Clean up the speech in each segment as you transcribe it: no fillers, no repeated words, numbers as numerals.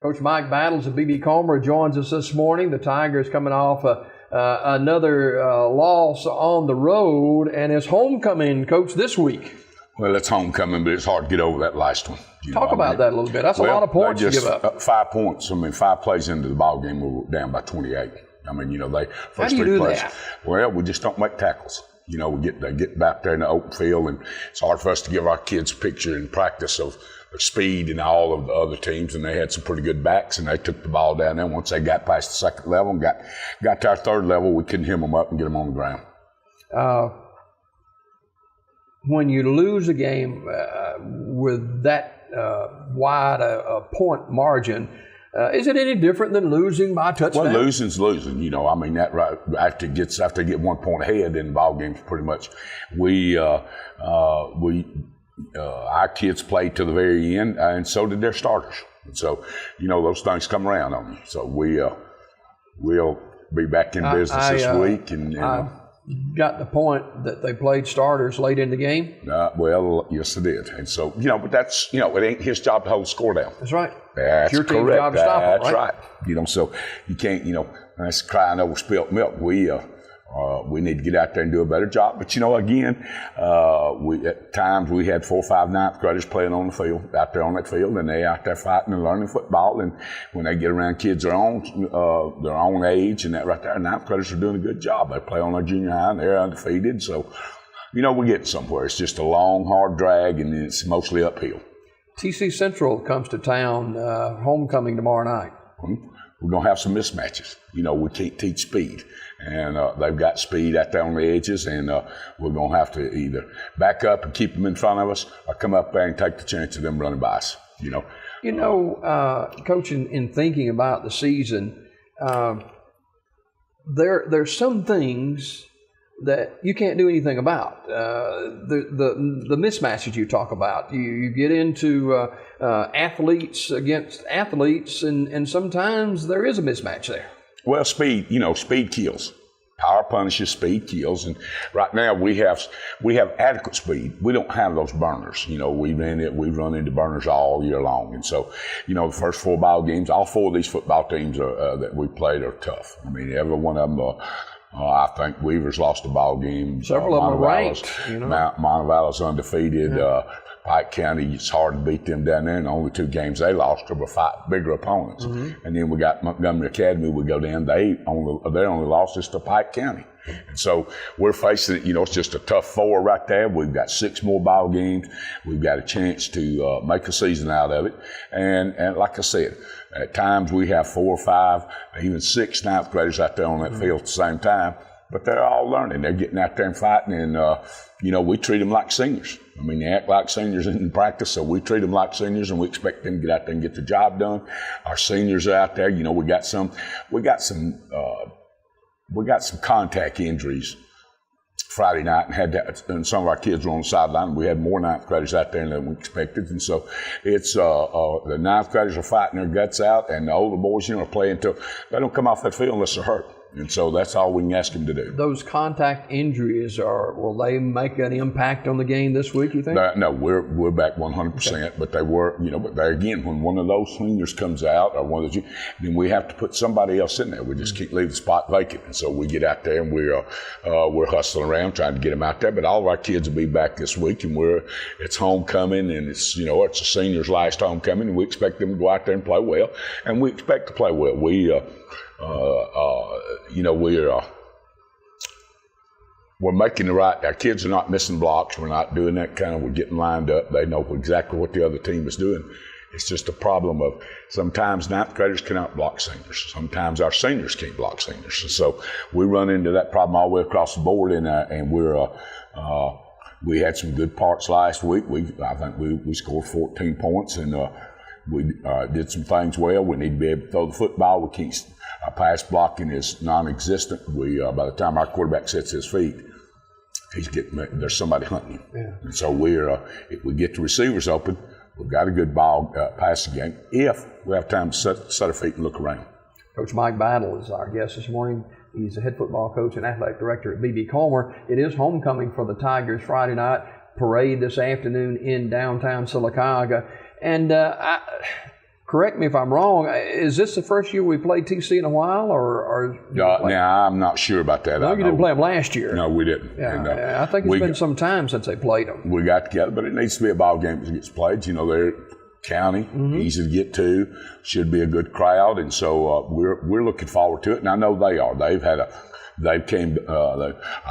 Coach Mike Battles of B.B. Comer joins us this morning. The Tigers coming off another loss on the road, and it's homecoming, Coach, this week. Well, it's homecoming, but it's hard to get over that last one. Talk about that a little bit. That's a lot of points to give up. 5 points. I mean, 5 plays into the ball game, we were down by 28. I mean, they first How do you 3 do plays. that? Well, we just don't make tackles. They get back there in the open field, and it's hard for us to give our kids a picture and practice of speed and all of the other teams, and they had some pretty good backs, and they took the ball down there. Once they got past the second level and got to our third level, we couldn't hem them up and get them on the ground. When you lose a game with that wide a point margin, is it any different than losing by a touchdown? Well, losing's losing. I mean, that right after you get 1 point ahead, then the ball game's pretty much. Our kids played to the very end, and so did their starters. And so, those things come around on you. So we'll be back in business this week. I got the point that they played starters late in the game. Well, yes, they did. And so, but that's, it ain't his job to hold the score down. That's right. That's it's your team's correct. job to stop it, That's right. So you can't, that's crying over spilt milk. We need to get out there and do a better job. But, again, at times we had 4 or 5 ninth graders playing on the field, out there on that field, and they out there fighting and learning football. And when they get around kids their own age and that right there, ninth graders are doing a good job. They play on our junior high, and they're undefeated. So, we're getting somewhere. It's just a long, hard drag, and it's mostly uphill. TC Central comes to town, homecoming tomorrow night. We're going to have some mismatches. We can't teach speed. And they've got speed out there on the edges, and we're going to have to either back up and keep them in front of us or come up there and take the chance of them running by us, Coach, in thinking about the season, there's some things that you can't do anything about. The mismatches you talk about, you get into athletes against athletes, and sometimes there is a mismatch there. Well, speed kills. Power punishes, speed kills, and right now we have adequate speed. We don't have those burners. We've run into burners all year long, and so the first 4 ball games, all 4 of these football teams that we played are tough. I mean, every one of them. I think Weaver's lost a ball game. Several of them are ranked. Montevallo's undefeated. Pike County, it's hard to beat them down there, and the only 2 games they lost were 5 bigger opponents. Mm-hmm. And then we got Montgomery Academy. We go down. They only lost us to Pike County. And so we're facing it. It's just a tough 4 right there. We've got 6 more ball games. We've got a chance to make a season out of it. And like I said, at times we have 4 or 5, even 6 ninth graders out there on that field at the same time. But they're all learning. They're getting out there and fighting, and we treat them like seniors. I mean, they act like seniors in practice, so we treat them like seniors, and we expect them to get out there and get the job done. Our seniors are out there. We got some contact injuries Friday night, and some of our kids were on the sideline. We had more ninth graders out there than we expected, and so it's the ninth graders are fighting their guts out, and the older boys, are playing until they don't come off that field unless they're hurt. And so that's all we can ask them to do. Those contact injuries, will they make an impact on the game this week, you think? No, we're back 100%. Okay. But they were, but there again, when one of those seniors comes out or one of those, then we have to put somebody else in there. We just can't leave the spot vacant. And so we get out there and we're hustling around trying to get them out there. But all of our kids will be back this week, and it's homecoming, and it's it's a senior's last homecoming, and we expect them to go out there and play well, and we expect to play well. We're making the right. Our kids are not missing blocks. We're not doing that we're getting lined up. They know exactly what the other team is doing. It's just a problem of sometimes ninth graders cannot block seniors. Sometimes our seniors can't block seniors. And so we run into that problem all the way across the board, and we had some good parts last week. I think we scored 14 points, and we did some things well. We need to be able to throw the football. We can't. Our pass blocking is non-existent. By the time our quarterback sets his feet, there's somebody hunting him. Yeah. And so if we get the receivers open, we've got a good ball passing game. If we have time to set our feet and look around. Coach Mike Battle is our guest this morning. He's the head football coach and athletic director at B.B. Comer. It is homecoming for the Tigers Friday night. Parade this afternoon in downtown Sylacauga. And correct me if I'm wrong, is this the first year we played TC in a while, or now I'm not sure about that. No, you didn't play them last year. No, we didn't. Yeah, And, I think it's been some time since they played them. We got together, but it needs to be a ball game that gets played. You know, they're county, easy to get to, should be a good crowd, and so we're looking forward to it. And I know they are. I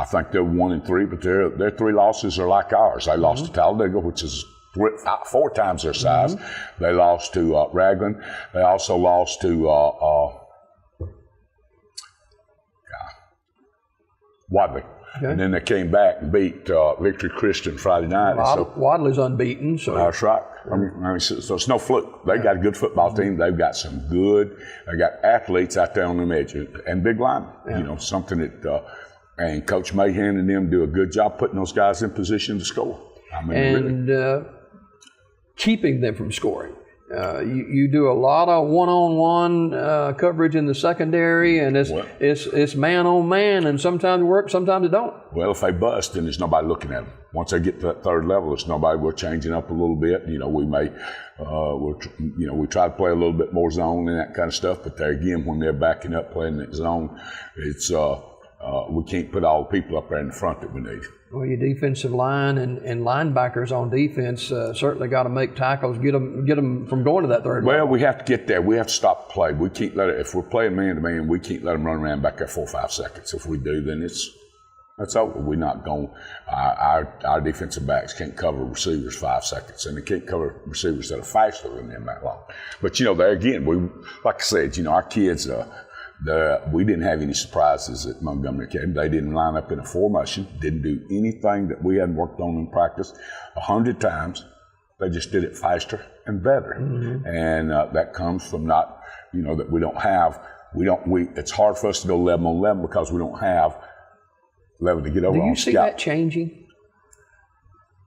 think they're 1-3, but their 3 losses are like ours. They lost to Talladega, which is 4 times their size. They lost to Raglan. They also lost to Wadley. Okay. And then they came back and beat Victory Christian Friday night. Wadley's unbeaten. So that's right. I mean, so it's no fluke. They got a good football team. They've got some they got athletes out there on the edge and big linemen. Yeah. You know, something that, and Coach Mahan and them do a good job putting those guys in position to score. I mean, and keeping them from scoring. You do a lot of one-on-one coverage in the secondary, and it's man on man, and sometimes it works, sometimes it don't. Well, if they bust, then there's nobody looking at them. Once they get to that third level, there's nobody. We're changing up a little bit. You know, we may, we try to play a little bit more zone and that kind of stuff. But there again, when they're backing up playing that zone, it's we can't put all the people up there in the front that we need. Well, your defensive line and linebackers on defense certainly got to make tackles, get them from going to that third level. Well, we have to get there. We have to stop the play. We can't let it. If we're playing man-to-man, we can't let them run around back there 4 or 5 seconds. If we do, then that's over. We're not going. Our defensive backs can't cover receivers 5 seconds, and they can't cover receivers that are faster than them that long. But there again, like I said, our kids. We didn't have any surprises at Montgomery Academy. They didn't line up in a formation, didn't do anything that we hadn't worked on in practice 100 times. They just did it faster and better. And that comes from not, that we don't have, it's hard for us to go 11 on 11 because we don't have 11 to get over on. Do you see that changing?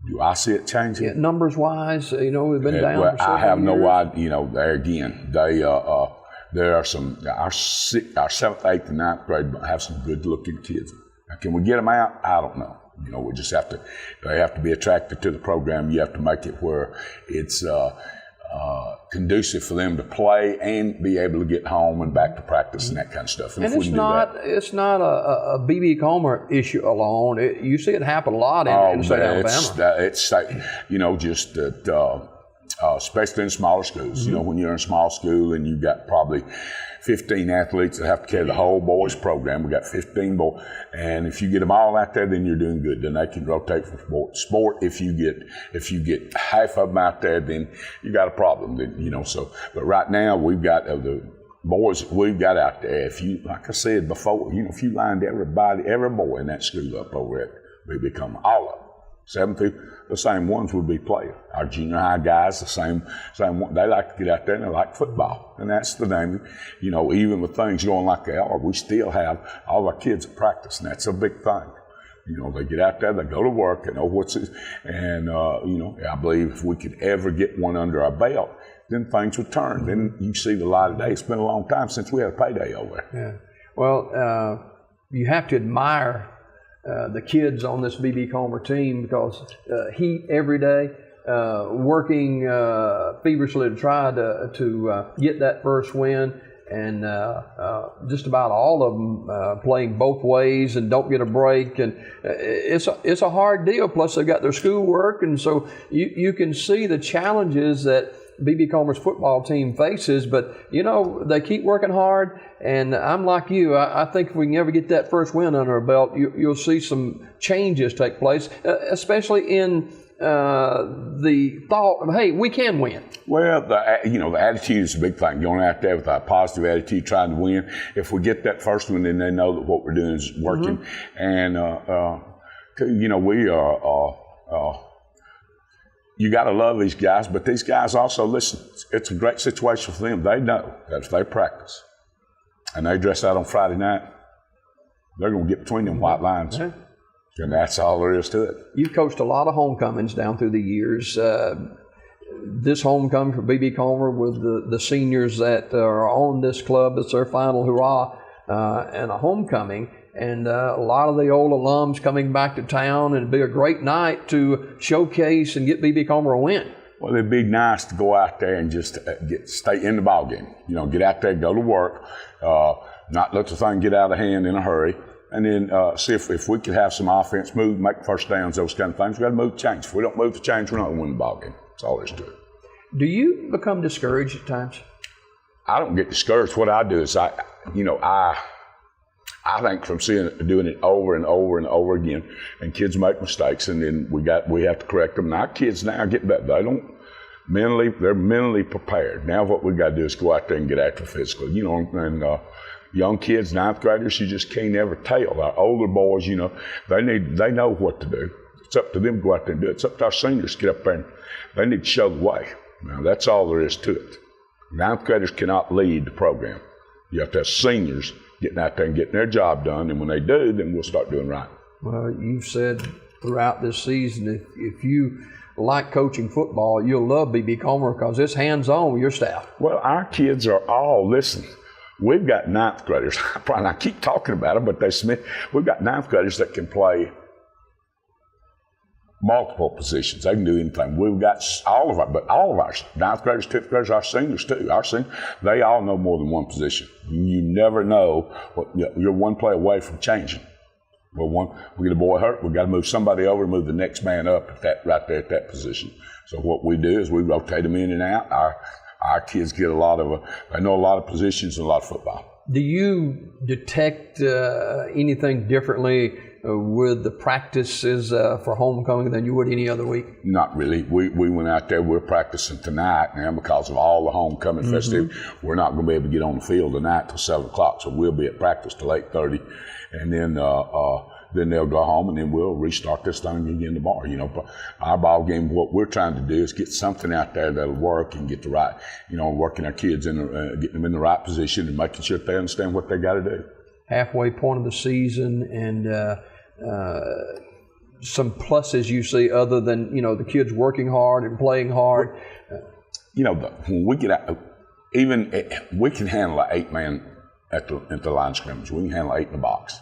Do I see it changing? Yeah, numbers wise, we've been down for several I have years. no idea, there again, there are some, our 7th, 8th, and 9th grade have some good-looking kids. Now, can we get them out? I don't know. We just have to, they have to be attracted to the program. You have to make it where it's conducive for them to play and be able to get home and back to practice and that kind of stuff. And it's not a B.B. Comer issue alone. You see it happen a lot in the state of Alabama. It's just that... especially in smaller schools. When you're in a small school and you've got probably 15 athletes that have to carry the whole boys program. We got 15 boys, and if you get them all out there, then you're doing good. Then they can rotate from sport. If you get half of them out there, then you got a problem. Then But right now we've got the boys we've got out there. Like I said before, if you lined every boy in that school up over it, we become all of them. 7 through the same ones would be playing. Our junior high guys, the same one. They like to get out there and they like football, and that's the name. Even with things going like they are, we still have all our kids at practice, and that's a big thing. They get out there, they go to work, they know what's it, and I believe if we could ever get one under our belt, then things would turn. Then you see the light of day. It's been a long time since we had a payday over there. Yeah. Well, you have to admire the kids on this B.B. Comer team because heat every day, working feverishly to try to get that first win, and just about all of them playing both ways and don't get a break, and it's a hard deal. Plus they've got their schoolwork, and so you can see the challenges that B.B. Comer's football team faces, but they keep working hard, and I'm like you. I think if we can ever get that first win under our belt, you'll see some changes take place, especially in the thought of, hey, we can win. Well, the attitude is a big thing. Going out there with a positive attitude, trying to win. If we get that first one, then they know that what we're doing is working, and we are. You got to love these guys, but these guys also, listen, it's a great situation for them. They know that if they practice and they dress out on Friday night, they're going to get between them white lines. Yeah. And that's all there is to it. You've coached a lot of homecomings down through the years. This homecoming for B.B. Comer with the seniors that are on this club, it's their final hurrah, and a homecoming. And a lot of the old alums coming back to town, and it'd be a great night to showcase and get B.B. Comer a win. Well, it'd be nice to go out there and just stay in the ball game. You know, get out there, go to work, not let the thing get out of hand in a hurry, and then see if we could have some offense, move, make first downs, those kind of things. We got to move the chains. If we don't move the chains, we're not going to win the ball game. That's all there is to it. Do you become discouraged at times? I don't get discouraged. What I do is I think from doing it over and over and over again, and kids make mistakes, and then we have to correct them. And our kids now get better. They're mentally prepared. Now what we got to do is go out there and get after physically. You know, and young kids, 9th graders, you just can't ever tell. Our older boys, you know, they know what to do. It's up to them to go out there and do it. It's up to our seniors to get up there and they need to show the way. Now that's all there is to it. 9th graders cannot lead the program. You have to have seniors getting out there and getting their job done, and when they do, then we'll start doing right. Well, you've said throughout this season, if you like coaching football, you'll love B.B. Comer because it's hands-on with your staff. Well, our kids are all, listen, we've got 9th graders. I keep talking about them, but we've got 9th graders that can play multiple positions. They can do anything. We've got all of our 9th graders, 10th graders, our seniors too. They all know more than one position. You never know you're one play away from changing. Well, we get a boy hurt, we got to move somebody over, move the next man up right there at that position. So what we do is we rotate them in and out. Our kids get they know a lot of positions and a lot of football. Do you detect anything differently with the practices for homecoming than you would any other week? Not really. We went out there. We're practicing tonight now because of all the homecoming festivities. We're not going to be able to get on the field tonight till 7 o'clock, so we'll be at practice till 8:30, and then they'll go home, and then we'll restart this thing again tomorrow. You know, our ball game, what we're trying to do is get something out there that'll work and get the right, working our kids getting them in the right position and making sure they understand what they got to do. Halfway point of the season, and some pluses you see other than the kids working hard and playing hard. When we get out, we can handle an 8-man at the line of scrimmage. We can handle 8 in the box.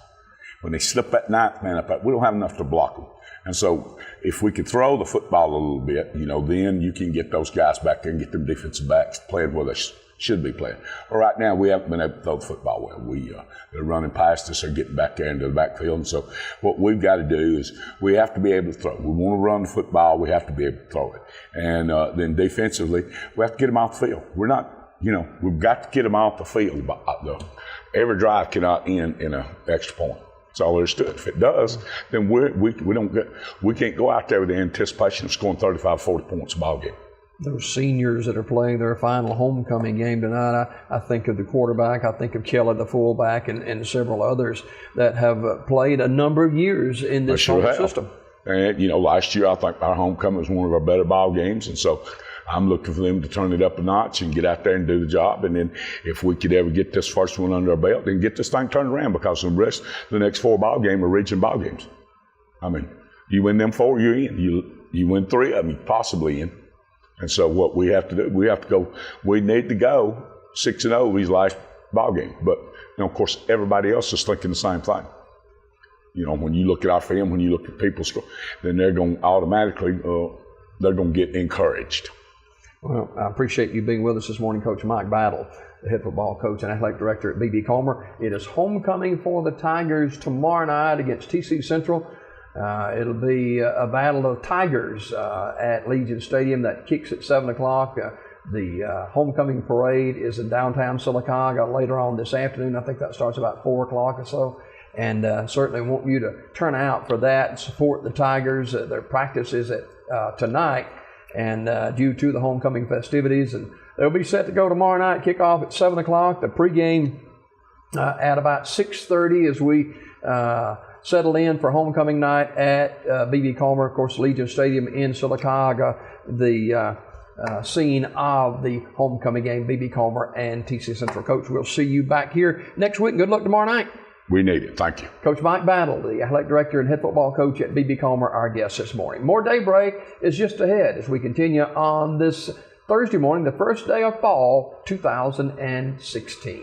When they slip that 9th man up, we don't have enough to block them. And so if we could throw the football a little bit, then you can get those guys back there and get them defensive backs playing where they should be playing. But right now, we haven't been able to throw the football well. They're running past us or getting back there into the backfield. And so what we've got to do is we have to be able to throw. We want to run the football. We have to be able to throw it. And then defensively, we have to get them off the field. We're not, we've got to get them off the field. Every drive cannot end in an extra point. That's all there is to it. If it does, then we can't go out there with the anticipation of scoring 35, 40 points a ball game. Those seniors that are playing their final homecoming game tonight, I think of the quarterback, I think of Kelly, the fullback, and several others that have played a number of years in this system. And, last year I think our homecoming was one of our better ball games, and so I'm looking for them to turn it up a notch and get out there and do the job. And then if we could ever get this first one under our belt, then get this thing turned around, because the next 4 ball games are region ball games. I mean, you win them 4, you're in. You win 3 of them, you're possibly in. And so what we have to do, we need to go 6-0 these last ball games. But, of course, everybody else is thinking the same thing. When you look at our film, when you look at people's score, then they're going to automatically, they're going to get encouraged. Well, I appreciate you being with us this morning, Coach Mike Battle, the head football coach and athletic director at B.B. Comer. It is homecoming for the Tigers tomorrow night against TC Central. It'll be a battle of Tigers at Legion Stadium that kicks at 7 o'clock. The homecoming parade is in downtown Sylacauga later on this afternoon. I think that starts about 4 o'clock or so. And certainly want you to turn out for that and support the Tigers. Their practice is at tonight, and due to the homecoming festivities. And they'll be set to go tomorrow night, kick off at 7 o'clock. The pregame at about 6:30 as we settle in for homecoming night at B.B. Comer, of course, Legion Stadium in Sylacauga, the scene of the homecoming game, B.B. Comer and TC Central. Coach, we'll see you back here next week. Good luck tomorrow night. We need it. Thank you. Coach Mike Battle, the athletic director and head football coach at B.B. Comer, our guest this morning. More Daybreak is just ahead as we continue on this Thursday morning, the first day of fall 2016.